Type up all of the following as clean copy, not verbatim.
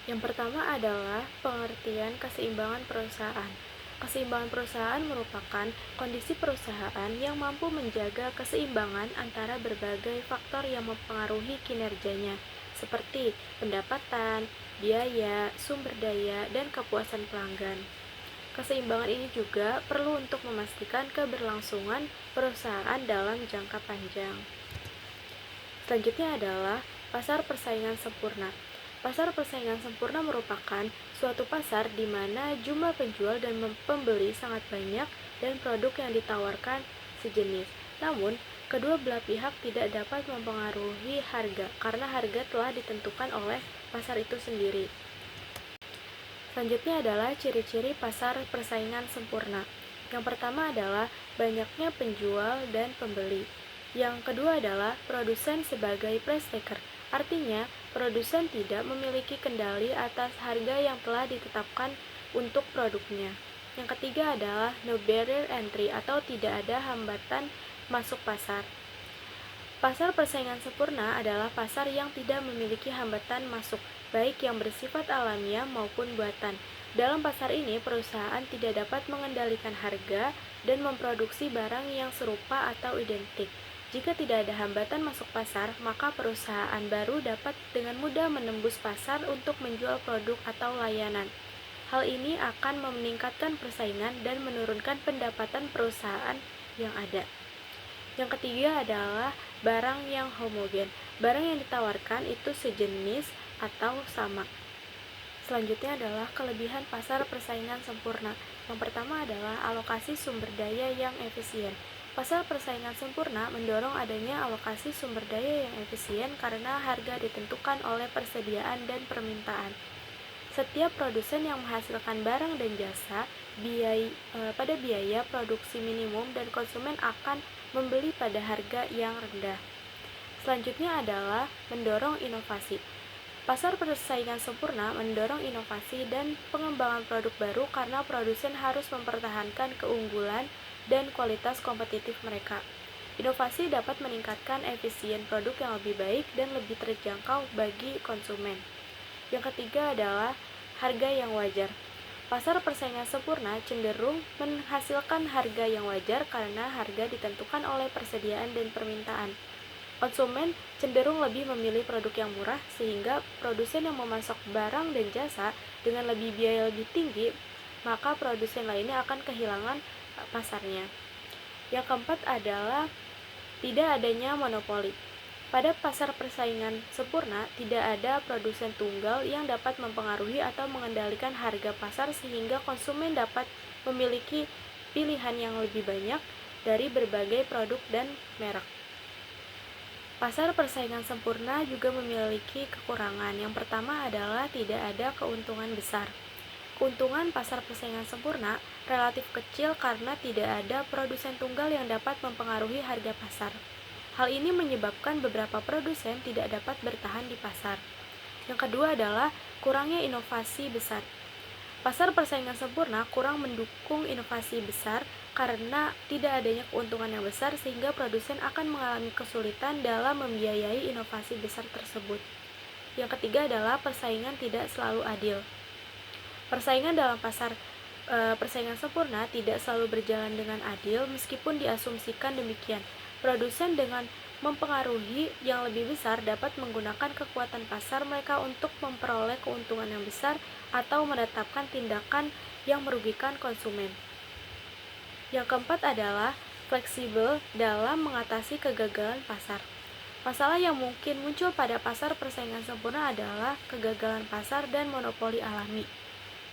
Yang pertama adalah pengertian keseimbangan perusahaan. Keseimbangan perusahaan merupakan kondisi perusahaan yang mampu menjaga keseimbangan antara berbagai faktor yang mempengaruhi kinerjanya, seperti pendapatan, biaya, sumber daya, dan kepuasan pelanggan. Keseimbangan ini juga perlu untuk memastikan keberlangsungan perusahaan dalam jangka panjang. Selanjutnya adalah pasar persaingan sempurna. Pasar persaingan sempurna merupakan suatu pasar di mana jumlah penjual dan pembeli sangat banyak dan produk yang ditawarkan sejenis. Namun, kedua belah pihak tidak dapat mempengaruhi harga karena harga telah ditentukan oleh pasar itu sendiri. Selanjutnya adalah ciri-ciri pasar persaingan sempurna. Yang pertama adalah banyaknya penjual dan pembeli. Yang kedua adalah produsen sebagai price taker. Artinya, produsen tidak memiliki kendali atas harga yang telah ditetapkan untuk produknya. Yang ketiga adalah no barrier entry atau tidak ada hambatan masuk pasar. Pasar persaingan sempurna adalah pasar yang tidak memiliki hambatan masuk, baik yang bersifat alamiah maupun buatan. Dalam pasar ini, perusahaan tidak dapat mengendalikan harga dan memproduksi barang yang serupa atau identik. Jika tidak ada hambatan masuk pasar, maka perusahaan baru dapat dengan mudah menembus pasar untuk menjual produk atau layanan. Hal ini akan meningkatkan persaingan dan menurunkan pendapatan perusahaan yang ada. Yang ketiga adalah barang yang homogen. Barang yang ditawarkan itu sejenis atau sama. Selanjutnya adalah kelebihan pasar persaingan sempurna. Yang pertama adalah alokasi sumber daya yang efisien. Pasar persaingan sempurna mendorong adanya alokasi sumber daya yang efisien karena harga ditentukan oleh persediaan dan permintaan. Setiap produsen yang menghasilkan barang dan jasa pada biaya produksi minimum dan konsumen akan membeli pada harga yang rendah. Selanjutnya adalah mendorong inovasi. Pasar persaingan sempurna mendorong inovasi dan pengembangan produk baru karena produsen harus mempertahankan keunggulan dan kualitas kompetitif mereka. Inovasi dapat meningkatkan efisien produk yang lebih baik dan lebih terjangkau bagi konsumen. Yang ketiga adalah harga yang wajar. Pasar persaingan sempurna cenderung menghasilkan harga yang wajar karena harga ditentukan oleh persediaan dan permintaan. Konsumen cenderung lebih memilih produk yang murah sehingga produsen yang memasok barang dan jasa dengan biaya lebih tinggi, maka produsen lainnya akan kehilangan pasarnya. Yang keempat adalah tidak adanya monopoli. Pada pasar persaingan sempurna, tidak ada produsen tunggal yang dapat mempengaruhi atau mengendalikan harga pasar sehingga konsumen dapat memiliki pilihan yang lebih banyak dari berbagai produk dan merek. Pasar persaingan sempurna juga memiliki kekurangan. Yang pertama adalah tidak ada keuntungan besar. Keuntungan pasar persaingan sempurna relatif kecil karena tidak ada produsen tunggal yang dapat mempengaruhi harga pasar. Hal ini menyebabkan beberapa produsen tidak dapat bertahan di pasar. Yang kedua adalah kurangnya inovasi besar. Pasar persaingan sempurna kurang mendukung inovasi besar karena tidak adanya keuntungan yang besar sehingga produsen akan mengalami kesulitan dalam membiayai inovasi besar tersebut. Yang ketiga adalah persaingan tidak selalu adil. Persaingan dalam pasar persaingan sempurna tidak selalu berjalan dengan adil meskipun diasumsikan demikian. Produsen dengan mempengaruhi yang lebih besar dapat menggunakan kekuatan pasar mereka untuk memperoleh keuntungan yang besar atau menetapkan tindakan yang merugikan konsumen. Yang keempat adalah fleksibel dalam mengatasi kegagalan pasar. Masalah yang mungkin muncul pada pasar persaingan sempurna adalah kegagalan pasar dan monopoli alami.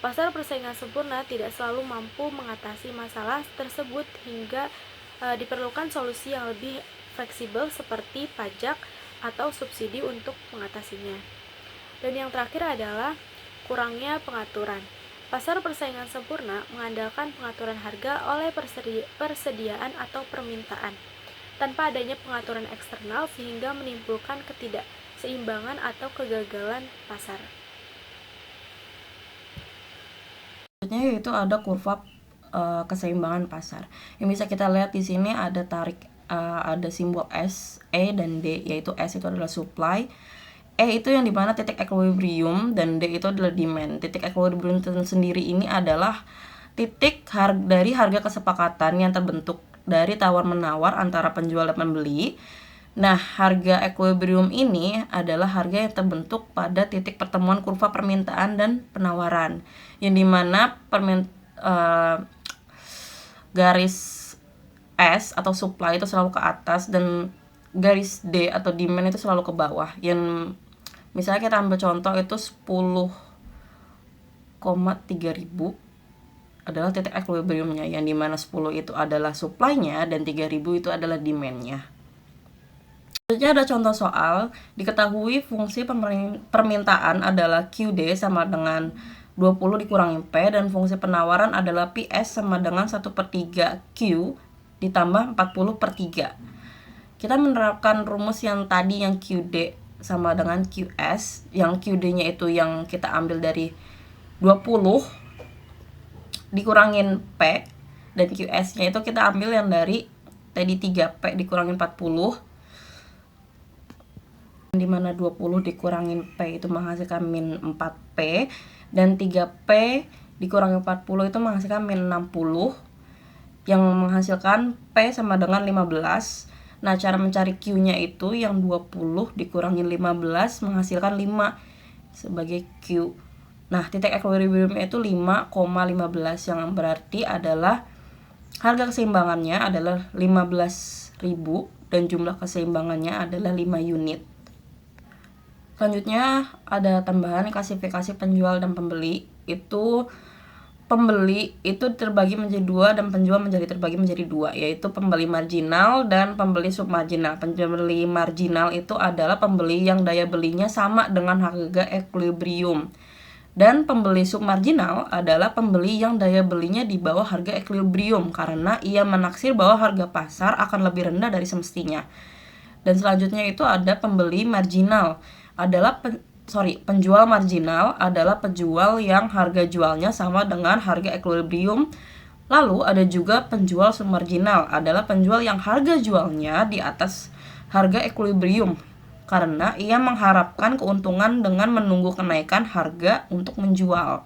Pasar persaingan sempurna tidak selalu mampu mengatasi masalah tersebut hingga diperlukan solusi yang lebih fleksibel seperti pajak atau subsidi untuk mengatasinya. Dan yang terakhir adalah kurangnya pengaturan. Pasar persaingan sempurna mengandalkan pengaturan harga oleh persediaan atau permintaan tanpa adanya pengaturan eksternal sehingga menimbulkan ketidakseimbangan atau kegagalan pasar. Selanjutnya yaitu ada kurva keseimbangan pasar. Yang bisa kita lihat di sini ada ada simbol S, E dan D, yaitu S itu adalah supply, E itu yang dimana titik equilibrium, dan D itu adalah demand. Titik equilibrium sendiri ini adalah titik dari harga kesepakatan yang terbentuk dari tawar-menawar antara penjual dan pembeli. Nah, harga equilibrium ini adalah harga yang terbentuk pada titik pertemuan kurva permintaan dan penawaran, yang dimana garis S atau supply itu selalu ke atas dan garis D atau demand itu selalu ke bawah. Yang misalnya kita ambil contoh itu 10,3 ribu adalah titik equilibriumnya, yang dimana 10 itu adalah supply-nya dan 3000 itu adalah demand-nya. Selanjutnya ada contoh soal. Diketahui fungsi permintaan adalah QD sama dengan 20 dikurangi P, dan fungsi penawaran adalah PS sama dengan 1/3 Q ditambah 40/3. Kita menerapkan rumus yang tadi, yang QD sama dengan QS, yang QD-nya itu yang kita ambil dari 20 dikurangin P, dan QS-nya itu kita ambil yang dari tadi 3P dikurangin 40, dimana 20 dikurangin P itu menghasilkan min 4P, dan 3P dikurangi 40 itu menghasilkan min 60, yang menghasilkan P sama dengan 15. Nah, cara mencari Q-nya itu yang 20 dikurangin 15 menghasilkan 5 sebagai Q. Nah, titik equilibriumnya itu 5,15, yang berarti adalah harga keseimbangannya adalah 15.000 dan jumlah keseimbangannya adalah 5 unit. Selanjutnya ada tambahan klasifikasi penjual dan pembeli. Itu pembeli itu terbagi menjadi 2 dan penjual terbagi menjadi 2, yaitu pembeli marginal dan pembeli submarginal. Pembeli marginal itu adalah pembeli yang daya belinya sama dengan harga equilibrium. Dan pembeli submarginal adalah pembeli yang daya belinya di bawah harga equilibrium karena ia menaksir bahwa harga pasar akan lebih rendah dari semestinya. Dan selanjutnya itu ada pembeli marginal, adalah penjual marginal adalah penjual yang harga jualnya sama dengan harga equilibrium. Lalu ada juga penjual submarginal, adalah penjual yang harga jualnya di atas harga equilibrium karena ia mengharapkan keuntungan dengan menunggu kenaikan harga untuk menjual.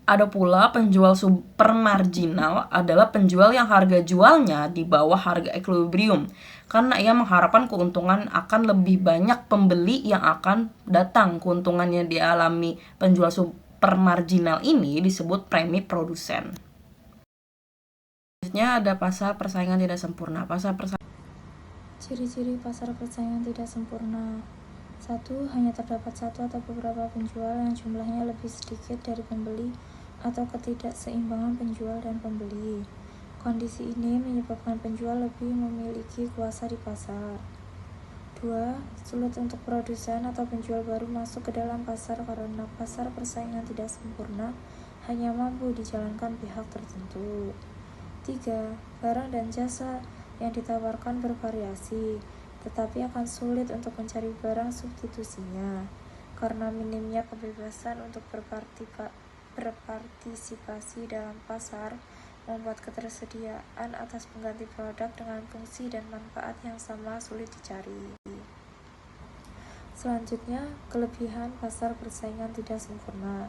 Ada pula penjual supermarginal, adalah penjual yang harga jualnya di bawah harga equilibrium karena ia mengharapkan keuntungan akan lebih banyak pembeli yang akan datang. Keuntungan yang dialami penjual supermarginal ini disebut premi produsen. Selanjutnya ada pasar persaingan tidak sempurna. Ciri-ciri pasar persaingan tidak sempurna. 1. Hanya terdapat satu atau beberapa penjual yang jumlahnya lebih sedikit dari pembeli atau ketidakseimbangan penjual dan pembeli. Kondisi ini menyebabkan penjual lebih memiliki kuasa di pasar. 2. Sulit untuk produsen atau penjual baru masuk ke dalam pasar karena pasar persaingan tidak sempurna hanya mampu dijalankan pihak tertentu. 3. Barang dan jasa yang ditawarkan bervariasi, tetapi akan sulit untuk mencari barang substitusinya karena minimnya kebebasan untuk berpartisipasi dalam pasar membuat ketersediaan atas pengganti produk dengan fungsi dan manfaat yang sama sulit dicari. Selanjutnya, kelebihan pasar persaingan tidak sempurna.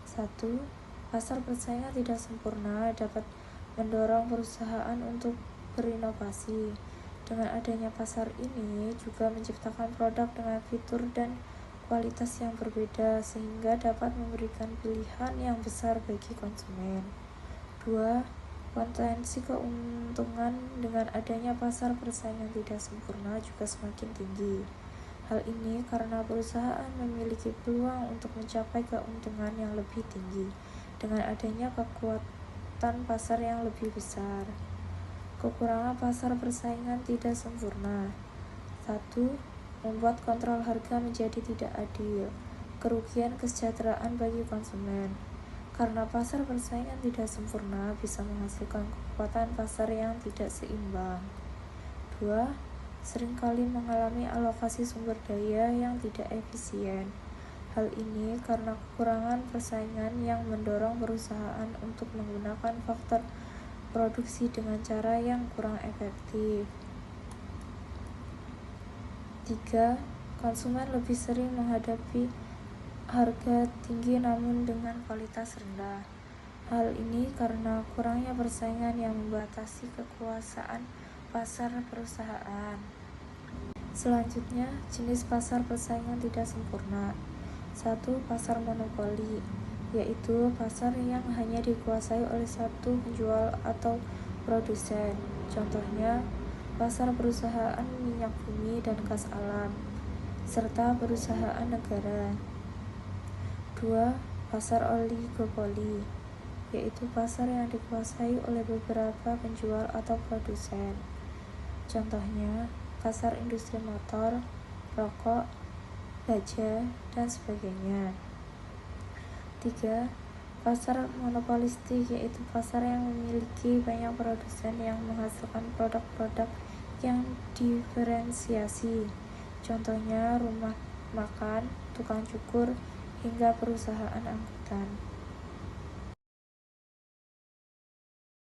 1. Pasar persaingan tidak sempurna dapat mendorong perusahaan untuk berinovasi. Dengan adanya pasar ini juga menciptakan produk dengan fitur dan kualitas yang berbeda sehingga dapat memberikan pilihan yang besar bagi konsumen. 2. Potensi keuntungan dengan adanya pasar persaingan tidak sempurna juga semakin tinggi. Hal ini karena perusahaan memiliki peluang untuk mencapai keuntungan yang lebih tinggi dengan adanya kekuatan pasar yang lebih besar. Kekurangan pasar persaingan tidak sempurna. 1. Membuat kontrol harga menjadi tidak adil. Kerugian kesejahteraan bagi konsumen. Karena pasar persaingan tidak sempurna bisa menghasilkan kekuatan pasar yang tidak seimbang. 2. Seringkali mengalami alokasi sumber daya yang tidak efisien. Hal ini karena kekurangan persaingan yang mendorong perusahaan untuk menggunakan faktor produksi dengan cara yang kurang efektif. 3. konsumen lebih sering menghadapi harga tinggi namun dengan kualitas rendah. Hal ini karena kurangnya persaingan yang membatasi kekuasaan pasar perusahaan. Selanjutnya, jenis pasar persaingan tidak sempurna. 1. Pasar monopoli, yaitu pasar yang hanya dikuasai oleh satu penjual atau produsen. Contohnya, pasar perusahaan minyak bumi dan gas alam, serta perusahaan negara. 2. Pasar oligopoli, yaitu pasar yang dikuasai oleh beberapa penjual atau produsen. Contohnya, pasar industri motor, rokok, baja, dan sebagainya. 3. Pasar monopolistik, yaitu pasar yang memiliki banyak produsen yang menghasilkan produk-produk yang diferensiasi. Contohnya rumah makan, tukang cukur, hingga perusahaan angkutan.